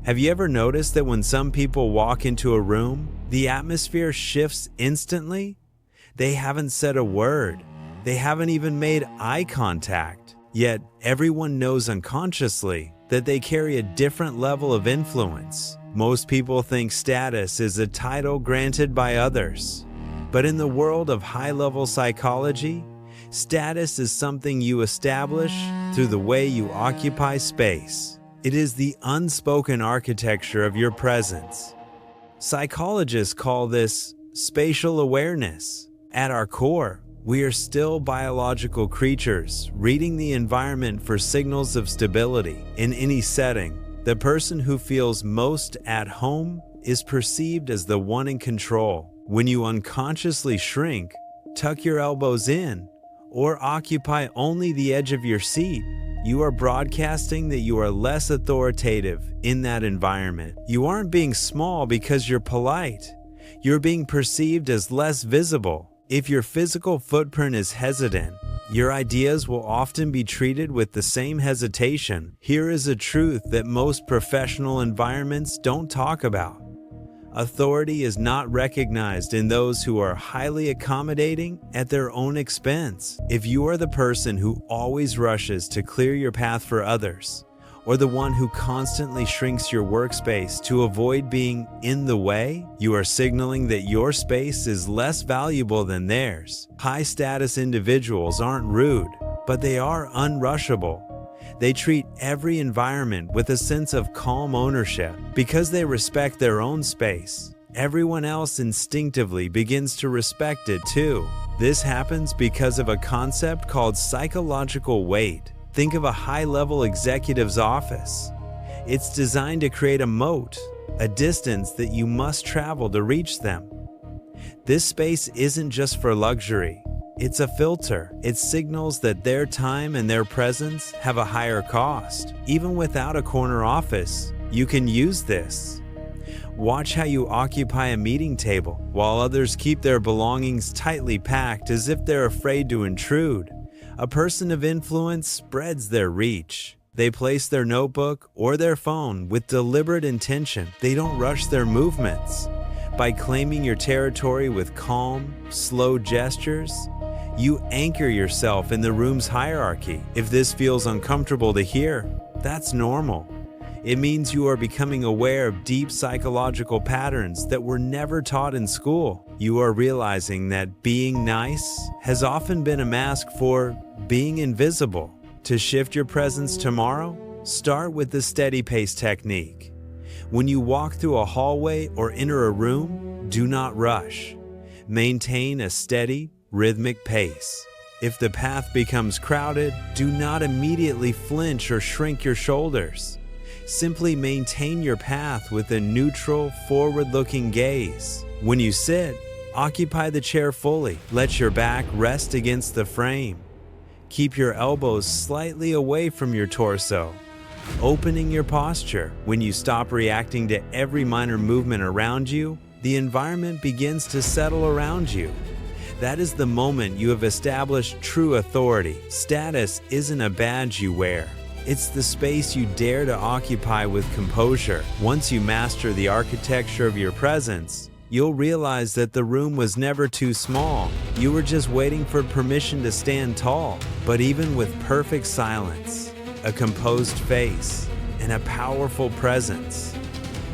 Have you ever noticed that when some people walk into a room, the atmosphere shifts instantly? They haven't said a word. They haven't even made eye contact. Yet everyone knows unconsciously that they carry a different level of influence. Most people think status is a title granted by others. But in the world of high-level psychology, status is something you establish through the way you occupy space. It is the unspoken architecture of your presence. Psychologists call this spatial awareness. At our core, we are still biological creatures, reading the environment for signals of stability. In any setting, the person who feels most at home is perceived as the one in control. When you unconsciously shrink, tuck your elbows in, or occupy only the edge of your seat, you are broadcasting that you are less authoritative in that environment. You aren't being small because you're polite. You're being perceived as less visible. If your physical footprint is hesitant, your ideas will often be treated with the same hesitation. Here is a truth that most professional environments don't talk about. Authority is not recognized in those who are highly accommodating at their own expense. If you are the person who always rushes to clear your path for others, or the one who constantly shrinks your workspace to avoid being in the way, you are signaling that your space is less valuable than theirs. High-status individuals aren't rude, but they are un-rushable. They treat every environment with a sense of calm ownership. Because they respect their own space, everyone else instinctively begins to respect it too. This happens because of a concept called psychological weight. Think of a high-level executive's office. It's designed to create a moat, a distance that you must travel to reach them. This space isn't just for luxury. It's a filter. It signals that their time and their presence have a higher cost. Even without a corner office, you can use this. Watch how you occupy a meeting table, while others keep their belongings tightly packed as if they're afraid to intrude. A person of influence spreads their reach. They place their notebook or their phone with deliberate intention. They don't rush their movements. By claiming your territory with calm, slow gestures, you anchor yourself in the room's hierarchy. If this feels uncomfortable to hear, that's normal. It means you are becoming aware of deep psychological patterns that were never taught in school. You are realizing that being nice has often been a mask for being invisible. To shift your presence tomorrow, start with the steady pace technique. When you walk through a hallway or enter a room, do not rush. Maintain a steady, rhythmic pace. If the path becomes crowded, do not immediately flinch or shrink your shoulders. Simply maintain your path with a neutral, forward-looking gaze. When you sit, occupy the chair fully. Let your back rest against the frame. Keep your elbows slightly away from your torso, opening your posture. When you stop reacting to every minor movement around you, the environment begins to settle around you. That is the moment you have established true authority. Status isn't a badge you wear. It's the space you dare to occupy with composure. Once you master the architecture of your presence, you'll realize that the room was never too small. You were just waiting for permission to stand tall. But even with perfect silence, a composed face, and a powerful presence,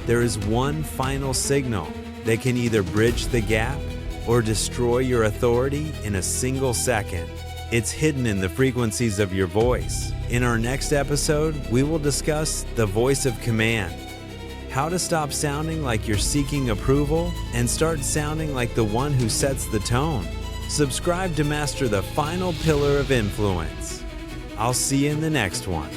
there is one final signal that can either bridge the gap or destroy your authority in a single second. It's hidden in the frequencies of your voice. In our next episode, we will discuss the voice of command, how to stop sounding like you're seeking approval and start sounding like the one who sets the tone. Subscribe to master the final pillar of influence. I'll see you in the next one.